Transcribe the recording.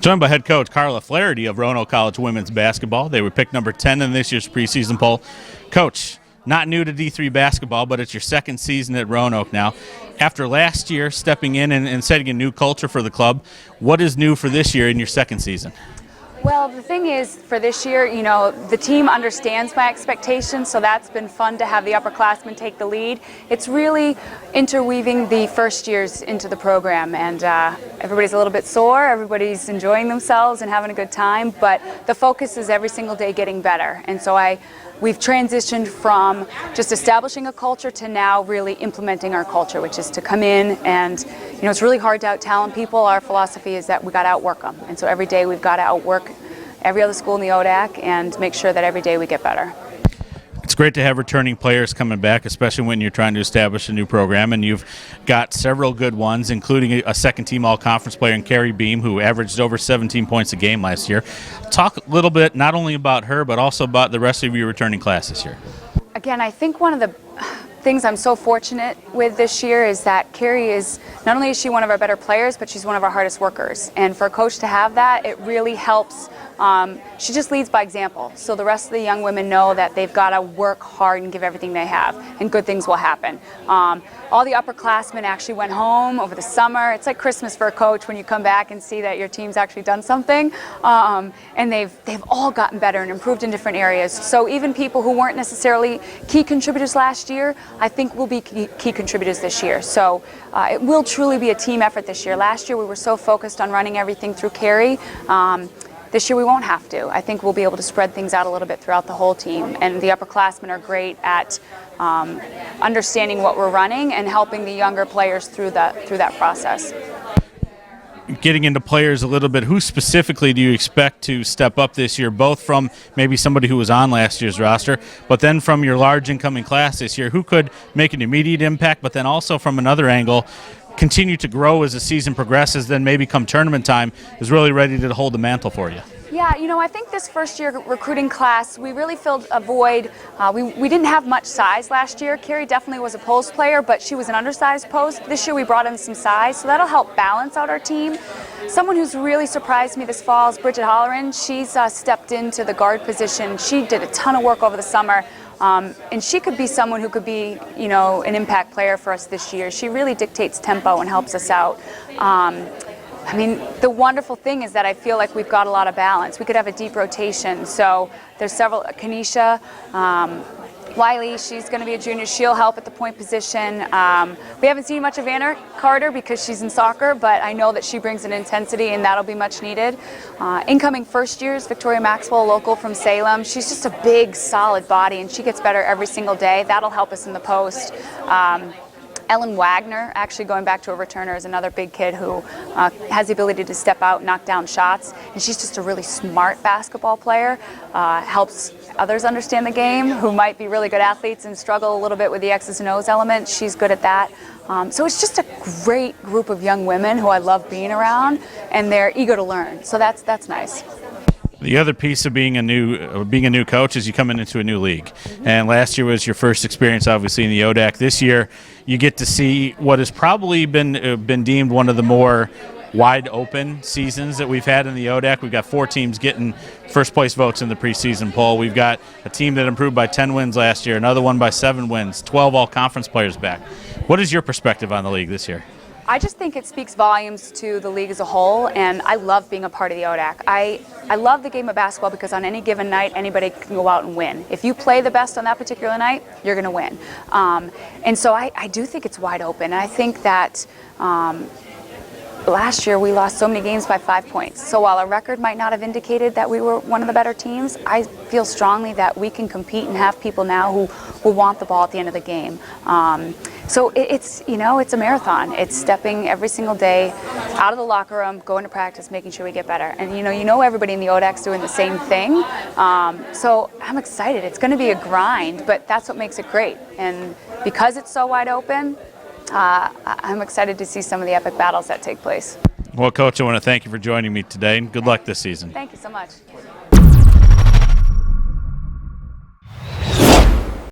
Joined by head coach Carla Flaherty of Roanoke College women's basketball. They were picked number 10 in this year's preseason poll. Coach, not new to D3 basketball, but it's your second season at Roanoke now. After last year stepping in and setting a new culture for the club, what is new for this year in your second season? Well, the thing is, for this year, the team understands my expectations, so that's been fun to have the upperclassmen take the lead. It's really interweaving the first years into the program, and everybody's a little bit sore, everybody's enjoying themselves and having a good time, but the focus is every single day getting better. And so we've transitioned from just establishing a culture to now really implementing our culture, which is to come in and, it's really hard to out-talent people. Our philosophy is that we got to outwork them. And so every day we've got to outwork every other school in the ODAC and make sure that every day we get better. It's great to have returning players coming back, especially when you're trying to establish a new program, and you've got several good ones, including a second-team all-conference player in Carrie Beam, who averaged over 17 points a game last year. Talk a little bit not only about her, but also about the rest of your returning class this year. Again, I think one of the things I'm so fortunate with this year is that Carrie is, not only is she one of our better players, but she's one of our hardest workers. And for a coach to have that, it really helps. She just leads by example. So the rest of the young women know that they've got to work hard and give everything they have, and good things will happen. All the upperclassmen actually went home over the summer. It's like Christmas for a coach when you come back and see that your team's actually done something. And they've all gotten better and improved in different areas. So even people who weren't necessarily key contributors last year, I think will be key contributors this year. So it will truly be a team effort this year. Last year we were so focused on running everything through Carrie. This year we won't have to. I think we'll be able to spread things out a little bit throughout the whole team. And the upperclassmen are great at understanding what we're running and helping the younger players through that process. Getting into players a little bit, who specifically do you expect to step up this year, both from maybe somebody who was on last year's roster, but then from your large incoming class this year, who could make an immediate impact, but then also from another angle, continue to grow as the season progresses, then maybe come tournament time is really ready to hold the mantle for you? Yeah, I think this first year recruiting class, we really filled a void. We didn't have much size last year. Carrie definitely was a post player, but she was an undersized post. This year we brought in some size, so that'll help balance out our team. Someone who's really surprised me this fall is Bridget Holleran. She's stepped into the guard position. She did a ton of work over the summer. And she could be someone who could be, an impact player for us this year. She really dictates tempo and helps us out. The wonderful thing is that I feel like we've got a lot of balance. We could have a deep rotation. So there's several, Kanisha, Wiley, she's going to be a junior. She'll help at the point position. We haven't seen much of Anna Carter because she's in soccer, but I know that she brings an intensity and that'll be much needed. Incoming first years, Victoria Maxwell, local from Salem. She's just a big, solid body, and she gets better every single day. That'll help us in the post. Ellen Wagner, actually going back to a returner, is another big kid who has the ability to step out, knock down shots, and she's just a really smart basketball player. Helps others understand the game who might be really good athletes and struggle a little bit with the X's and O's element. She's good at that. So it's just a great group of young women who I love being around, and they're eager to learn. So that's nice. The other piece of being a new coach is you come into a new league. And last year was your first experience, obviously, in the ODAC. This year, you get to see what has probably been deemed one of the more wide-open seasons that we've had in the ODAC. We've got 4 teams getting first-place votes in the preseason poll. We've got a team that improved by 10 wins last year, another one by 7 wins, 12 all-conference players back. What is your perspective on the league this year? I just think it speaks volumes to the league as a whole, and I love being a part of the ODAC. I love the game of basketball because on any given night, anybody can go out and win. If you play the best on that particular night, you're going to win. And so I do think it's wide open. And I think that last year we lost so many games by 5 points. So while our record might not have indicated that we were one of the better teams, I feel strongly that we can compete and have people now who want the ball at the end of the game. So it's a marathon. It's stepping every single day out of the locker room, going to practice, making sure we get better. And everybody in the ODAC's doing the same thing. So I'm excited. It's going to be a grind, but that's what makes it great. And because it's so wide open, I'm excited to see some of the epic battles that take place. Well, Coach, I want to thank you for joining me today, and good luck this season. Thank you so much.